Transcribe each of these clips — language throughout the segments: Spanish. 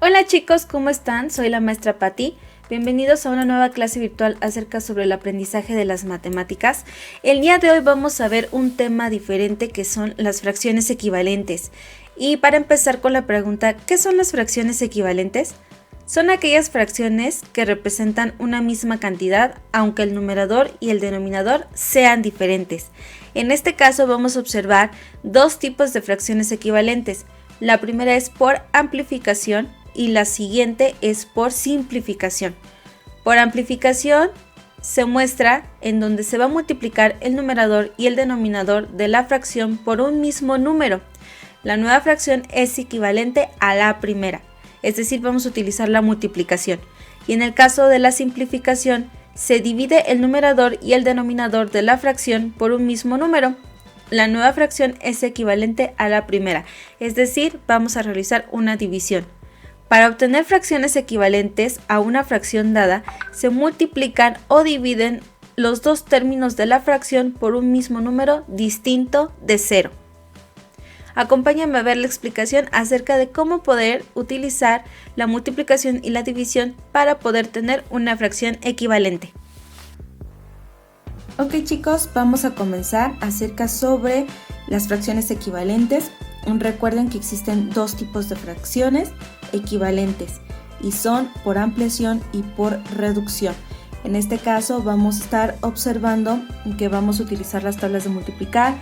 Hola chicos, ¿cómo están? Soy la maestra Patti. Bienvenidos a una nueva clase virtual acerca sobre el aprendizaje de las matemáticas. El día de hoy vamos a ver un tema diferente que son las fracciones equivalentes. Y para empezar con la pregunta, ¿qué son las fracciones equivalentes? Son aquellas fracciones que representan una misma cantidad, aunque el numerador y el denominador sean diferentes. En este caso vamos a observar dos tipos de fracciones equivalentes. La primera es por amplificación y la siguiente es por simplificación. Por amplificación se muestra en donde se va a multiplicar el numerador y el denominador de la fracción por un mismo número. La nueva fracción es equivalente a la primera, es decir, vamos a utilizar la multiplicación. Y en el caso de la simplificación, se divide el numerador y el denominador de la fracción por un mismo número. La nueva fracción es equivalente a la primera, es decir, vamos a realizar una división. Para obtener fracciones equivalentes a una fracción dada, se multiplican o dividen los dos términos de la fracción por un mismo número distinto de 0. Acompáñame a ver la explicación acerca de cómo poder utilizar la multiplicación y la división para poder tener una fracción equivalente. Ok chicos, vamos a comenzar acerca sobre las fracciones equivalentes. Recuerden que existen dos tipos de fracciones equivalentes y son por ampliación y por reducción. En este caso vamos a estar observando que vamos a utilizar las tablas de multiplicar.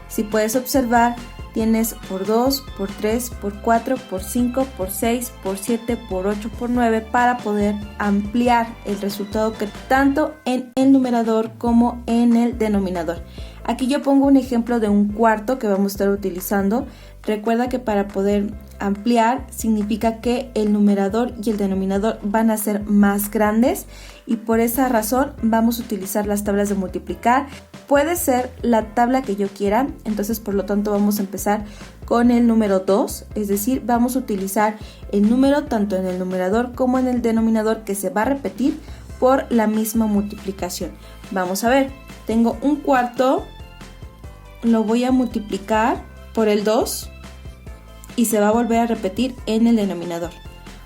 Si puedes observar, tienes por 2, por 3, por 4, por 5, por 6, por 7, por 8, por 9 para poder ampliar el resultado que tanto en el numerador como en el denominador. Aquí yo pongo un ejemplo de un cuarto que vamos a estar utilizando. Recuerda que para poder ampliar significa que el numerador y el denominador van a ser más grandes y por esa razón vamos a utilizar las tablas de multiplicar. Puede ser la tabla que yo quiera, entonces por lo tanto vamos a empezar con el número 2, es decir, vamos a utilizar el número tanto en el numerador como en el denominador que se va a repetir por la misma multiplicación. Vamos a ver, tengo un cuarto, lo voy a multiplicar por el 2 y se va a volver a repetir en el denominador.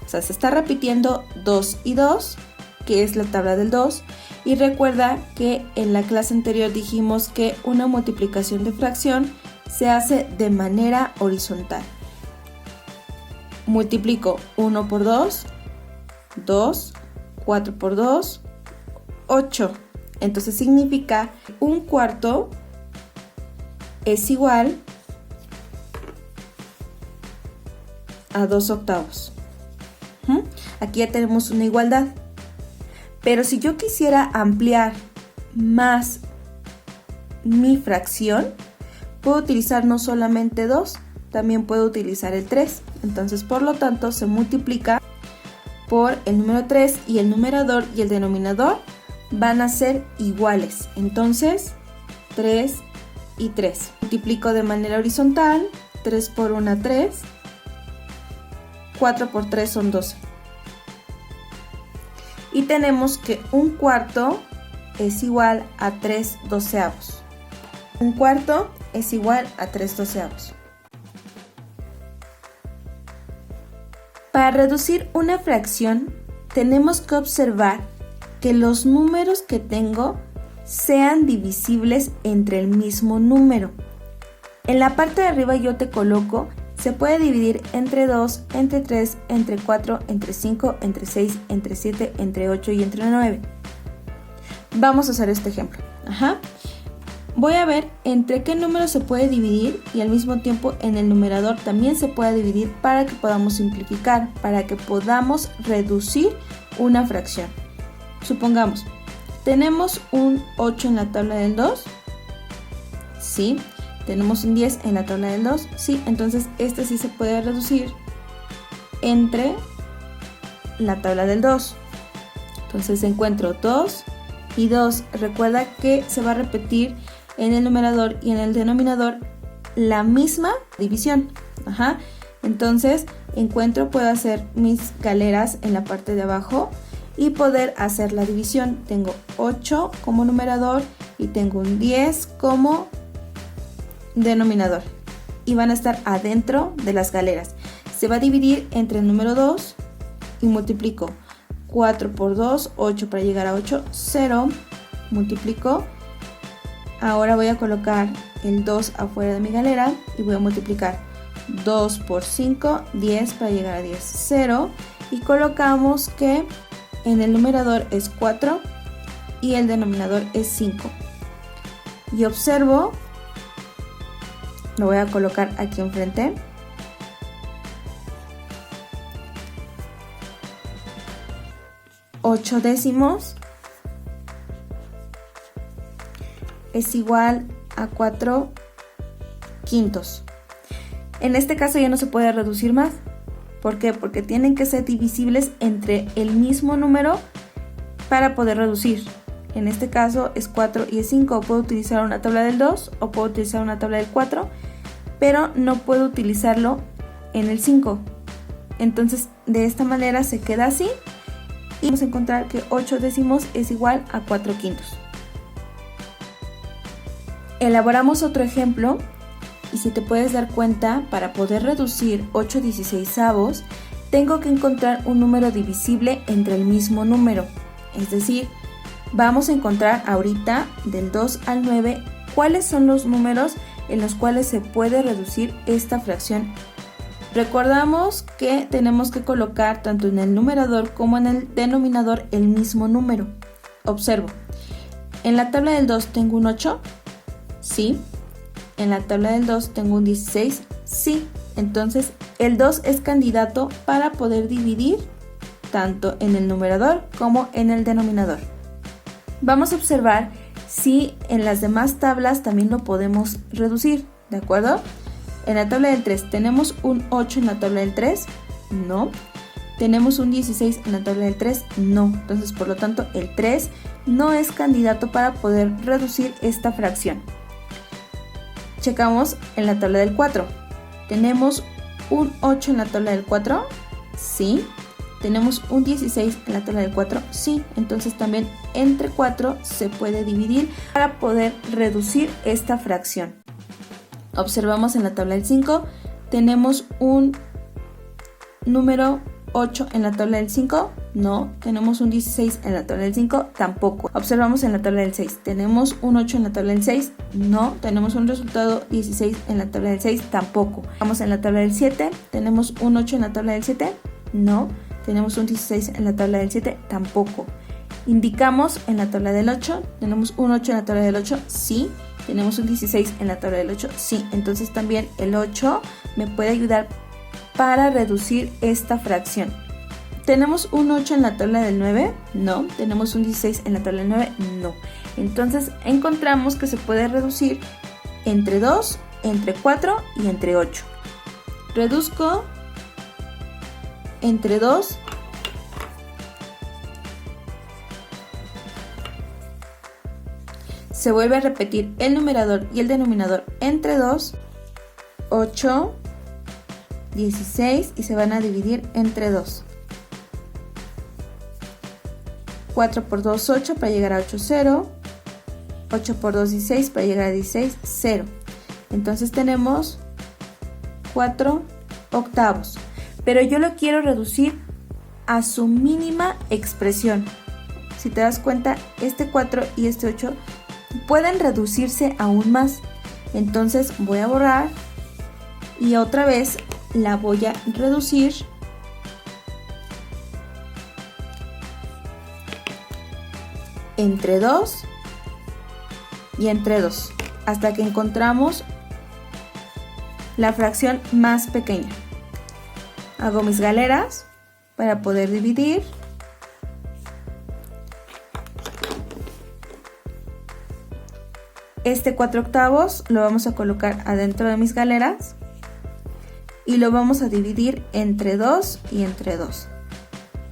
O sea, se está repitiendo 2 y 2, que es la tabla del 2. Y recuerda que en la clase anterior dijimos que una multiplicación de fracción se hace de manera horizontal. Multiplico 1 por 2, 2, 4 por 2, 8. Entonces significa un cuarto es igual a 2 octavos. Aquí ya tenemos una igualdad. Pero si yo quisiera ampliar más mi fracción, puedo utilizar no solamente 2, también puedo utilizar el 3. Entonces, por lo tanto, se multiplica por el número 3 y el numerador y el denominador van a ser iguales. Entonces, 3 y 3. Multiplico de manera horizontal, 3 por 1, 3, 4 por 3 son 12. Y tenemos que un cuarto es igual a 3 doceavos. Un cuarto es igual a 3 doceavos. Para reducir una fracción, tenemos que observar que los números que tengo sean divisibles entre el mismo número. En la parte de arriba yo te coloco, se puede dividir entre 2, entre 3, entre 4, entre 5, entre 6, entre 7, entre 8 y entre 9. Vamos a hacer este ejemplo. Voy a ver entre qué número se puede dividir y al mismo tiempo en el numerador también se puede dividir para que podamos simplificar, para que podamos reducir una fracción. Supongamos, tenemos un 8 en la tabla del 2. Sí. Tenemos un 10 en la tabla del 2, sí, entonces este sí se puede reducir entre la tabla del 2. Entonces encuentro 2 y 2. Recuerda que se va a repetir en el numerador y en el denominador la misma división. Entonces puedo hacer mis galeras en la parte de abajo y poder hacer la división. Tengo 8 como numerador y tengo un 10 como denominador y van a estar adentro de las galeras. Se va a dividir entre el número 2 y multiplico 4 por 2, 8 para llegar a 8, 0, multiplico. Ahora voy a colocar el 2 afuera de mi galera y voy a multiplicar 2 por 5, 10 para llegar a 10, 0. Y colocamos que en el numerador es 4 y el denominador es 5. Y observo, lo voy a colocar aquí enfrente. Ocho décimos es igual a 4 quintos. En este caso ya no se puede reducir más. ¿Por qué? Porque tienen que ser divisibles entre el mismo número para poder reducir. En este caso es 4 y es 5. Puedo utilizar una tabla del 2 o puedo utilizar una tabla del 4, pero no puedo utilizarlo en el 5. Entonces de esta manera se queda así y vamos a encontrar que 8 décimos es igual a 4 quintos. Elaboramos otro ejemplo y si te puedes dar cuenta, para poder reducir 8 dieciseisavos tengo que encontrar un número divisible entre el mismo número. Es decir, vamos a encontrar ahorita del 2 al 9 cuáles son los números en los cuales se puede reducir esta fracción. Recordamos que tenemos que colocar tanto en el numerador como en el denominador el mismo número. Observo, en la tabla del 2 tengo un 8, sí. En la tabla del 2 tengo un 16, sí. Entonces el 2 es candidato para poder dividir tanto en el numerador como en el denominador. Vamos a observar si en las demás tablas también lo podemos reducir, ¿de acuerdo? En la tabla del 3, ¿tenemos un 8 en la tabla del 3? No. ¿Tenemos un 16 en la tabla del 3? No. Entonces, por lo tanto, el 3 no es candidato para poder reducir esta fracción. Checamos en la tabla del 4. ¿Tenemos un 8 en la tabla del 4? Sí. ¿Tenemos un 16 en la tabla del 4? Sí. Entonces también entre 4 se puede dividir para poder reducir esta fracción. Observamos en la tabla del 5. ¿Tenemos un número 8 en la tabla del 5? No. ¿Tenemos un 16 en la tabla del 5? Tampoco. Observamos en la tabla del 6. ¿Tenemos un 8 en la tabla del 6? No. ¿Tenemos un resultado 16 en la tabla del 6? Tampoco. Vamos en la tabla del 7. ¿Tenemos un 8 en la tabla del 7? No. ¿Tenemos un 16 en la tabla del 7? Tampoco. Indicamos en la tabla del 8. ¿Tenemos un 8 en la tabla del 8? Sí. ¿Tenemos un 16 en la tabla del 8? Sí. Entonces también el 8 me puede ayudar para reducir esta fracción. ¿Tenemos un 8 en la tabla del 9? No. ¿Tenemos un 16 en la tabla del 9? No. Entonces encontramos que se puede reducir entre 2, entre 4 y entre 8. Reduzco entre 2 se vuelve a repetir el numerador y el denominador entre 2, 8, 16 y se van a dividir entre 2. 4 por 2, 8 para llegar a 8, 0. 8 por 2, 16 para llegar a 16, 0. Entonces tenemos 4 octavos. Pero yo lo quiero reducir a su mínima expresión. Si te das cuenta, este 4 y este 8 pueden reducirse aún más. Entonces voy a borrar y otra vez la voy a reducir entre 2 y entre 2 hasta que encontramos la fracción más pequeña. Hago mis galeras para poder dividir. Este 4 octavos lo vamos a colocar adentro de mis galeras y lo vamos a dividir entre 2 y entre 2.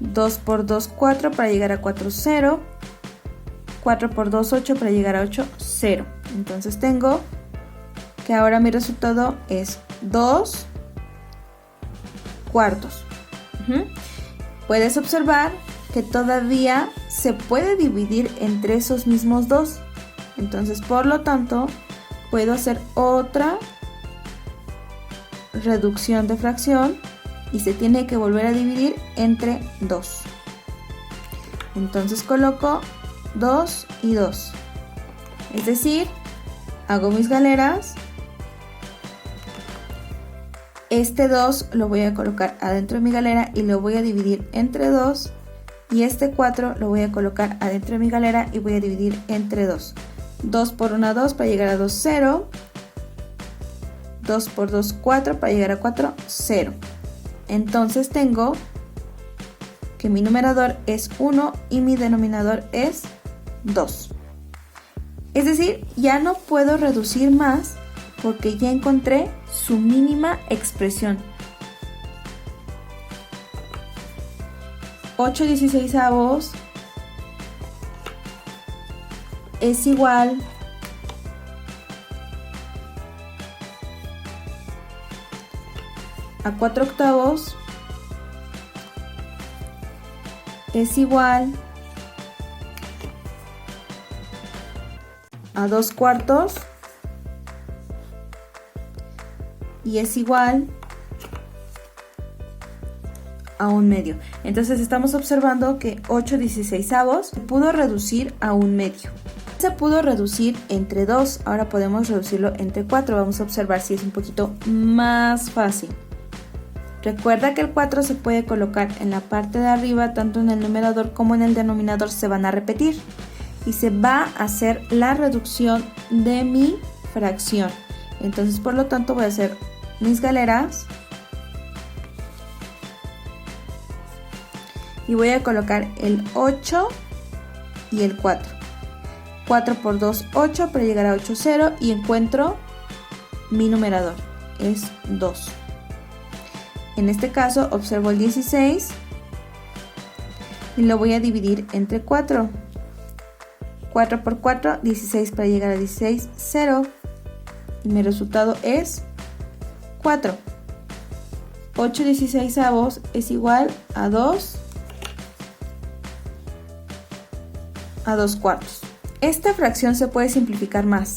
2 por 2, 4 para llegar a 4, 0. 4 por 2, 8 para llegar a 8, 0. Entonces tengo que ahora mi resultado es 2 cuartos. Puedes observar que todavía se puede dividir entre esos mismos 2. Entonces, por lo tanto, puedo hacer otra reducción de fracción y se tiene que volver a dividir entre 2. Entonces coloco 2 y 2. Es decir, hago mis galeras. Este 2 lo voy a colocar adentro de mi galera y lo voy a dividir entre 2. Y este 4 lo voy a colocar adentro de mi galera y voy a dividir entre 2. 2 por 1, 2 para llegar a 2, 0. 2 por 2, 4 para llegar a 4, 0. Entonces tengo que mi numerador es 1 y mi denominador es 2. Es decir, ya no puedo reducir más porque ya encontré su mínima expresión. 8/16 es igual a 4/8 es igual a 2/4 y es igual a 1/2. Entonces estamos observando que 8/16 se pudo reducir a 1/2. Se pudo reducir entre 2, ahora podemos reducirlo entre 4. Vamos a observar si es un poquito más fácil. Recuerda que el 4 se puede colocar en la parte de arriba, tanto en el numerador como en el denominador se van a repetir. Y se va a hacer la reducción de mi fracción. Entonces, por lo tanto, voy a hacer mis galeras. Y voy a colocar el 8 y el 4. 4 por 2, 8 para llegar a 8, 0. Y encuentro mi numerador. Es 2. En este caso observo el 16 y lo voy a dividir entre 4. 4 por 4, 16 para llegar a 16, 0. Y mi resultado es 4. 8/16 es igual a 2 a 2/4. Esta fracción se puede simplificar más.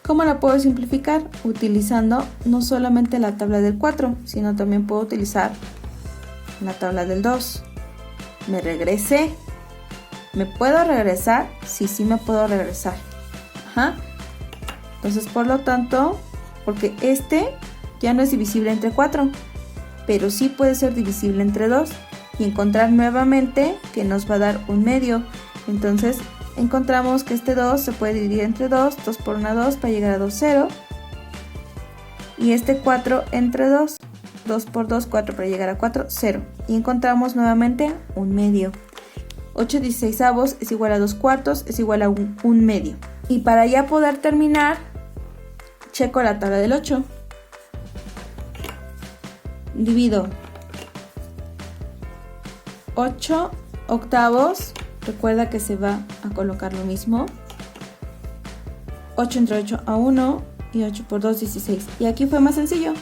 ¿Cómo la puedo simplificar? Utilizando no solamente la tabla del 4, sino también puedo utilizar la tabla del 2. Me regresé. ¿Me puedo regresar? Sí, sí me puedo regresar. Entonces, por lo tanto, porque este ya no es divisible entre 4, pero sí puede ser divisible entre 2 y encontrar nuevamente que nos va a dar 1/2. Entonces, encontramos que este 2 se puede dividir entre 2, 2 por 1, 2 para llegar a 2, 0. Y este 4 entre 2, 2 por 2, 4 para llegar a 4, 0. Y encontramos nuevamente 1/2. 8/16 es igual a 2/4, es igual a 1/2. Y para ya poder terminar, checo la tabla del 8. Divido 8/8. Recuerda que se va a colocar lo mismo. 8 entre 8 a 1 y 8 por 2, 16. Y aquí fue más sencillo.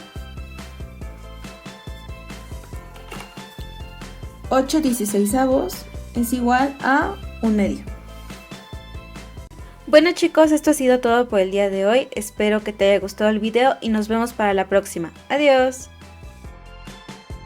8/16 es igual a 1/2. Bueno chicos, esto ha sido todo por el día de hoy. Espero que te haya gustado el video y nos vemos para la próxima. Adiós.